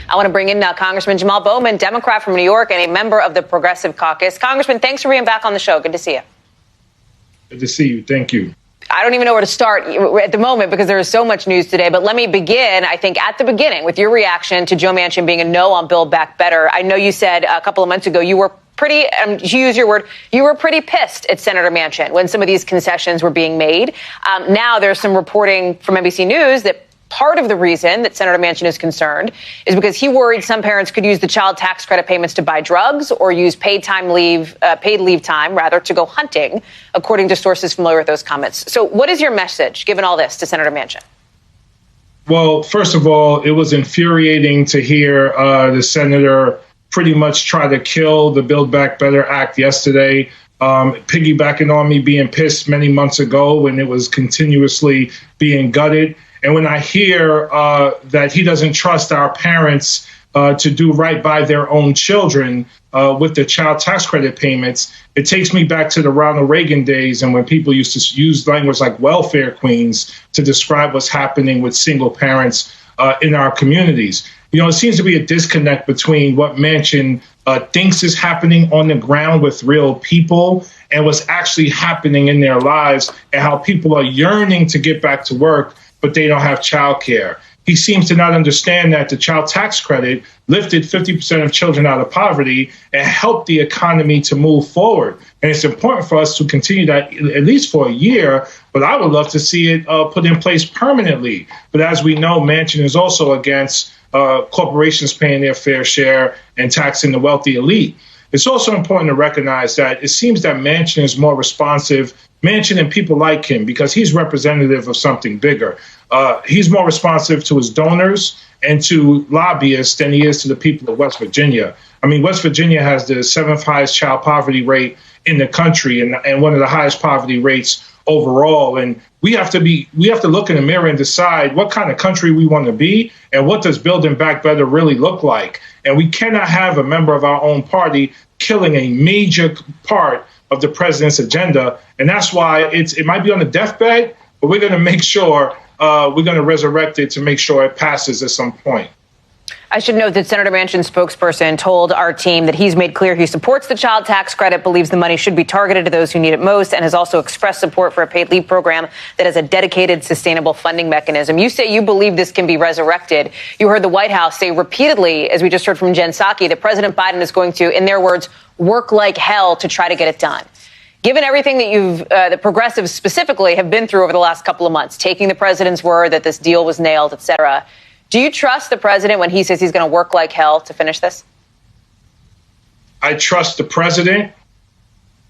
I want to bring in now Congressman Jamaal Bowman, Democrat from New York and a member of the Progressive Caucus. Congressman, thanks for being back on the show. Good to see you. Good to see you. Thank you. I don't even know where to start at the moment because there is so much news today. But let me begin, I think, at the beginning with your reaction to Joe Manchin being a no on Build Back Better. I know you said a couple of months ago you were pretty, to use your word, you were pretty pissed at Senator Manchin when some of these concessions were being made. Now there's some reporting from NBC News that part of the reason that Senator Manchin is concerned is because he worried some parents could use the child tax credit payments to buy drugs or use paid leave time to go hunting, according to sources familiar with those comments. So what is your message, given all this, to Senator Manchin? Well, first of all, it was infuriating to hear the senator pretty much try to kill the Build Back Better Act yesterday, piggybacking on me being pissed many months ago when it was continuously being gutted. And when I hear that he doesn't trust our parents to do right by their own children with the child tax credit payments, it takes me back to the Ronald Reagan days and when people used to use language like welfare queens to describe what's happening with single parents in our communities. You know, it seems to be a disconnect between what Manchin thinks is happening on the ground with real people and what's actually happening in their lives and how people are yearning to get back to work, but they don't have child care. He seems to not understand that the child tax credit lifted 50% of children out of poverty and helped the economy to move forward. And it's important for us to continue that at least for a year, but I would love to see it put in place permanently. But as we know, Manchin is also against corporations paying their fair share and taxing the wealthy elite. It's also important to recognize that it seems that Manchin is more responsive, Manchin and people like him, because he's representative of something bigger. He's more responsive to his donors and to lobbyists than he is to the people of West Virginia. I mean, West Virginia has the 7th highest child poverty rate in the country and one of the highest poverty rates overall. And we have to look in the mirror and decide what kind of country we want to be and what does Building Back Better really look like. And we cannot have a member of our own party killing a major part of the president's agenda. And that's why it might be on the deathbed, but we're going to make sure we're going to resurrect it to make sure it passes at some point. I should note that Senator Manchin's spokesperson told our team that he's made clear he supports the child tax credit, believes the money should be targeted to those who need it most, and has also expressed support for a paid leave program that has a dedicated, sustainable funding mechanism. You say you believe this can be resurrected. You heard the White House say repeatedly, as we just heard from Jen Psaki, that President Biden is going to, in their words, work like hell to try to get it done. Given everything that the progressives specifically have been through over the last couple of months, taking the president's word that this deal was nailed, et cetera, do you trust the president when he says he's going to work like hell to finish this? I trust the president.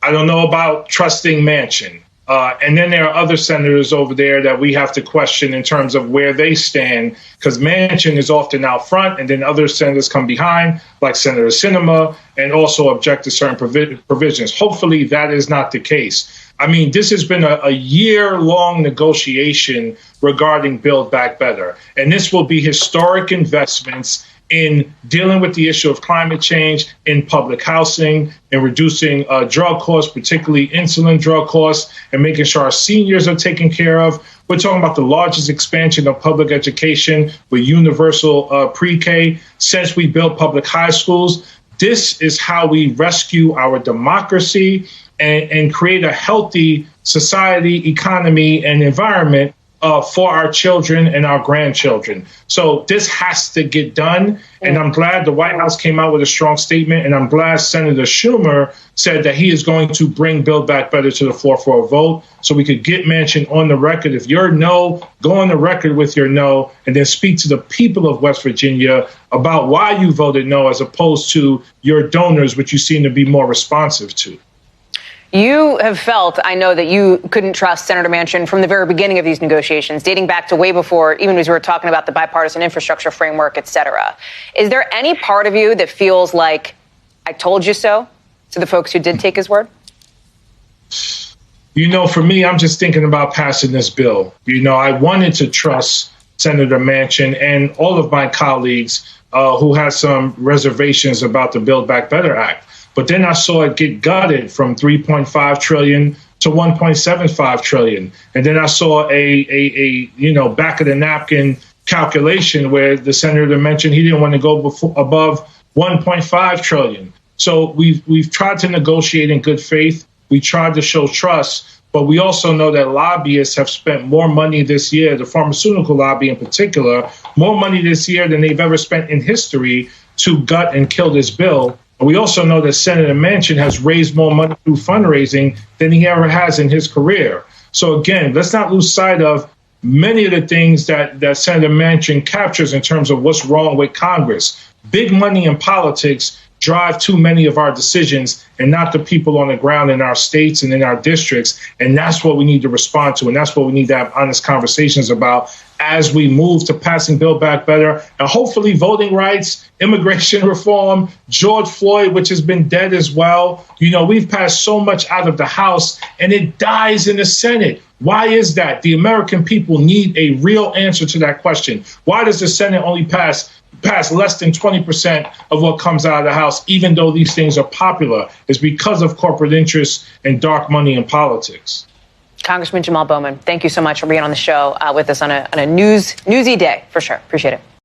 I don't know about trusting Manchin. And then there are other senators over there that we have to question in terms of where they stand, because Manchin is often out front and then other senators come behind, like Senator Sinema, and also object to certain provisions. Hopefully that is not the case. I mean, this has been a year-long negotiation regarding Build Back Better, and this will be historic investments in dealing with the issue of climate change, in public housing, in reducing drug costs, particularly insulin drug costs, and making sure our seniors are taken care of. We're talking about the largest expansion of public education with universal pre-K since we built public high schools. This is how we rescue our democracy and create a healthy society, economy, and environment for our children and our grandchildren. So this has to get done. And I'm glad the White House came out with a strong statement. And I'm glad Senator Schumer said that he is going to bring Build Back Better to the floor for a vote so we could get Manchin on the record. If you're no, go on the record with your no, and then speak to the people of West Virginia about why you voted no, as opposed to your donors, which you seem to be more responsive to. You have felt, I know, that you couldn't trust Senator Manchin from the very beginning of these negotiations, dating back to way before, even as we were talking about the bipartisan infrastructure framework, et cetera. Is there any part of you that feels like, I told you so, to the folks who did take his word? You know, for me, I'm just thinking about passing this bill. You know, I wanted to trust Senator Manchin and all of my colleagues who had some reservations about the Build Back Better Act. But then I saw it get gutted from $3.5 trillion to $1.75 trillion. And then I saw a back of the napkin calculation where the senator mentioned he didn't want to go above 1.5 trillion. So we've tried to negotiate in good faith. We tried to show trust. But we also know that lobbyists have spent more money this year, the pharmaceutical lobby in particular, more money this year than they've ever spent in history to gut and kill this bill. And we also know that Senator Manchin has raised more money through fundraising than he ever has in his career. So again, let's not lose sight of many of the things that Senator Manchin captures in terms of what's wrong with Congress. Big money in politics drive too many of our decisions and not the people on the ground in our states and in our districts. And that's what we need to respond to. And that's what we need to have honest conversations about as we move to passing Build Back Better and hopefully voting rights, immigration reform, George Floyd, which has been dead as well. You know, we've passed so much out of the House and it dies in the Senate. Why is that? The American people need a real answer to that question. Why does the Senate only pass less than 20% of what comes out of the House, even though these things are popular? It's because of corporate interests and dark money in politics. Congressman Jamaal Bowman, thank you so much for being on the show with us on a newsy day, for sure. Appreciate it.